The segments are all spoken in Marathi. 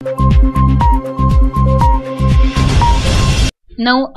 9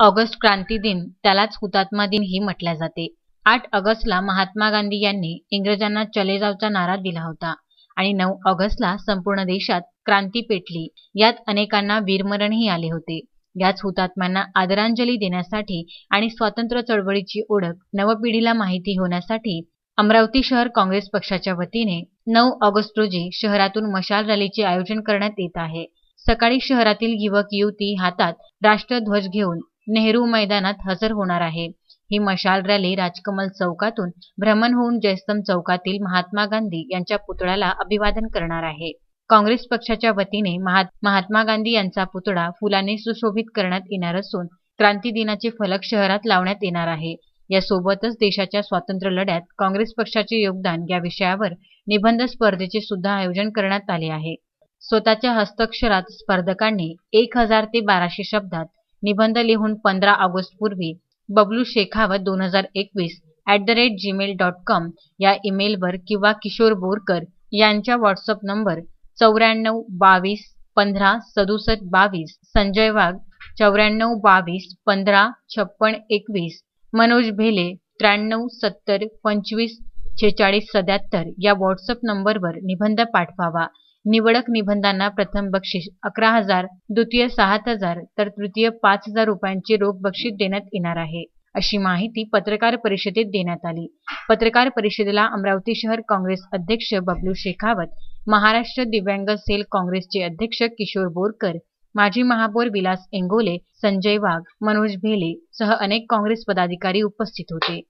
ऑगस्ट क्रांती दिन, त्यालाच हुतात्मा दिन ही म्हटले जाते। 8 ऑगस्टला महात्मा गांधी यांनी इंग्रजांना चले जावचा नारा दिला होता आणि 9 ऑगस्टला संपूर्ण देशात क्रांती पेटली। यात अनेकांना वीरमरणही आले होते। याच हुतात्म्यांना आदरांजली देण्यासाठी आणि स्वातंत्र्य चळवळीची ओळख नवपिढीला माहिती होण्यासाठी अमरावती शहर काँग्रेस पक्षाच्या वतीने 9 ऑगस्ट रोजी शहरातून मशाल रॅलीचे आयोजन करण्यात येत आहे। सकाळी शहरातील युवक युवती हातात राष्ट्रध्वज घेऊन नेहरू मैदानात हजर होणार आहे। ही मशाल रॅली राजकमल चौकातून भ्रमण होऊन जयस्तंभ चौकातील महात्मा गांधी यांच्या पुतळ्याला अभिवादन करणार आहे। काँग्रेस पक्षाच्या वतीने महात्मा गांधी यांचा पुतळा फुलांनी सुशोभित करण्यात येणार असून क्रांती दिनाचे फलक शहरात लावण्यात येणार आहे। यासोबतच देशाच्या स्वातंत्र्य लढ्यात काँग्रेस पक्षाचे योगदान या विषयावर निबंध स्पर्धेचे सुद्धा आयोजन करण्यात आले आहे। स्वतःच्या हस्ताक्षरात स्पर्धकांनी 1000 ते 1200 शब्दात निबंध लिहून 15 ऑगस्ट पूर्वी bablushekhawat2021@gmail.com या ईमेलवर किंवा किशोर बोरकर यांच्या व्हॉट्सअप नंबर 94 22 15 67 22, संजय वाघ 94 22 15 56 21, मनोज भेले 93 70 25 46 77 या व्हॉट्सअप नंबरवर निबंध पाठवावा। निवडक निबंधांना प्रथम बक्षीस 11,000, द्वितीय 7,000 तर तृतीय 5,000 रुपयांचे रोख बक्षीस देण्यात येणार आहे, अशी माहिती पत्रकार परिषदेत देण्यात आली। पत्रकार परिषदेला अमरावती शहर काँग्रेस अध्यक्ष बबलू शेखावत, महाराष्ट्र दिव्यांग सेल काँग्रेसचे अध्यक्ष किशोर बोरकर, माजी महापौर विलास इंगोले, संजय वाघ, मनोज भेले सह अनेक काँग्रेस पदाधिकारी उपस्थित होते।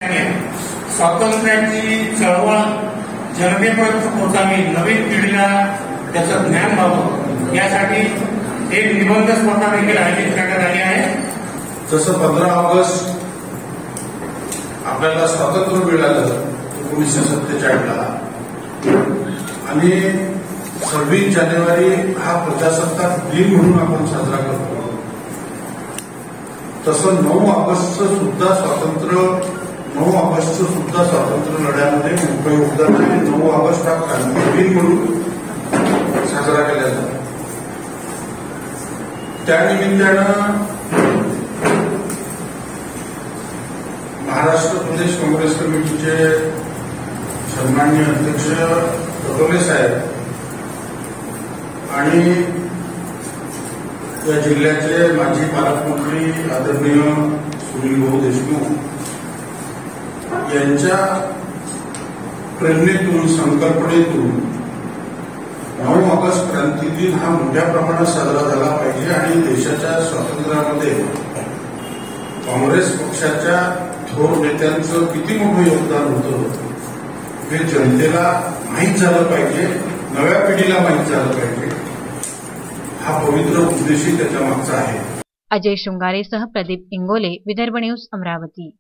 स्वातंत्र्याची चळवळ जनतेपर्यंत पोहोचावी, नवीन पिढीला त्याचं ज्ञान व्हावं, यासाठी एक निबंध स्पर्धा देखील आयोजित करण्यात आली आहे। जसं 15 ऑगस्ट आपल्याला स्वातंत्र्य मिळालं 1947ला आणि 26 जानेवारी हा प्रजासत्ताक दिन म्हणून आपण साजरा करतो, तसं 9 ऑगस्टचं सुद्धा स्वातंत्र्य लढ्यामध्ये मोठं योगदान आहे। 9 ऑगस्ट हा क्रांती दिन म्हणून साजरा केला जातो। त्यानिमित्तानं महाराष्ट्र प्रदेश काँग्रेस कमिटीचे सन्माननीय अध्यक्ष पटोले साहेब आणि या जिल्ह्याचे माजी पालकमंत्री आदरणीय सुनील भाऊ देशमुख यांच्या प्रेरणेतून, संकल्पनेतून 9 ऑगस्ट क्रांती दिन हा मोठ्या प्रमाणात साजरा झाला पाहिजे आणि देशाच्या स्वातंत्र्यामध्ये काँग्रेस पक्षाच्या थोर नेत्यांचं किती मोठं योगदान होतं हे जनतेला माहीत झालं पाहिजे, नव्या पिढीला माहीत झालं पाहिजे। हा पवित्र उद्देश त्याच्या मागचा आहे। अजय शृंगारेसह प्रदीप इंगोले, विदर्भ न्यूज, अमरावती।